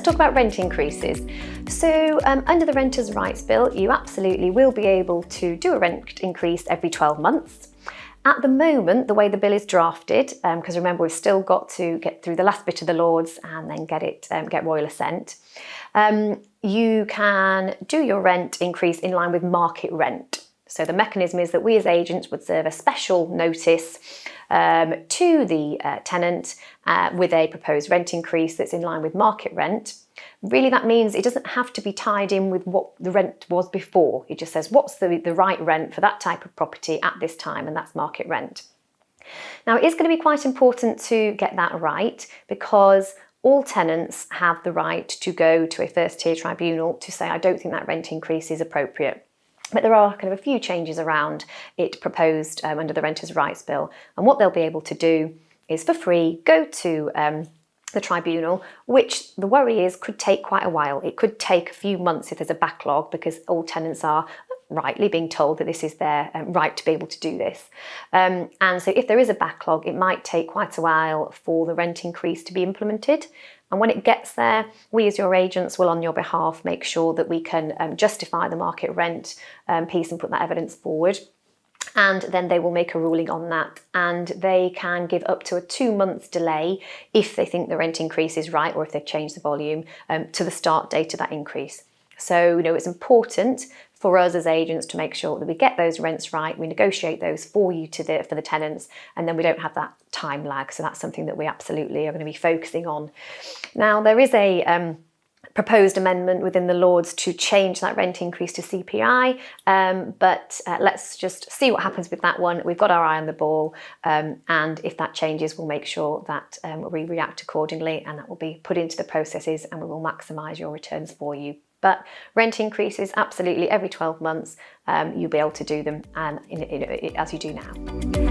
talk about rent increases. So under the Renters' Rights Bill, you absolutely will be able to do a rent increase every 12 months. At the moment, the way the bill is drafted, because remember we've still got to get through the last bit of the Lords and then get royal assent, you can do your rent increase in line with market rent. So the mechanism is that we as agents would serve a special notice to the tenant with a proposed rent increase that's in line with market rent. Really, that means it doesn't have to be tied in with what the rent was before. It just says what's the right rent for that type of property at this time, and that's market rent. Now, it is going to be quite important to get that right, because all tenants have the right to go to a first tier tribunal to say, I don't think that rent increase is appropriate. But there are kind of a few changes around it proposed under the Renters' Rights Bill. And what they'll be able to do is, for free, go to the tribunal, which the worry is could take quite a while. It could take a few months if there's a backlog, because all tenants are rightly being told that this is their right to be able to do this. And so if there is a backlog, it might take quite a while for the rent increase to be implemented. And when it gets there, we as your agents will on your behalf make sure that we can justify the market rent piece and put that evidence forward. And then they will make a ruling on that, and they can give up to a 2-month delay if they think the rent increase is right, or if they've changed the volume to the start date of that increase. So, it's important for us as agents to make sure that we get those rents right, we negotiate those for you for the tenants, and then we don't have that time lag. So that's something that we absolutely are going to be focusing on. Now, there is a proposed amendment within the Lords to change that rent increase to CPI, but let's just see what happens with that one. We've got our eye on the ball, and if that changes, we'll make sure that we react accordingly, and that will be put into the processes, and we will maximise your returns for you. But rent increases, absolutely every 12 months, you'll be able to do them, and as you do now.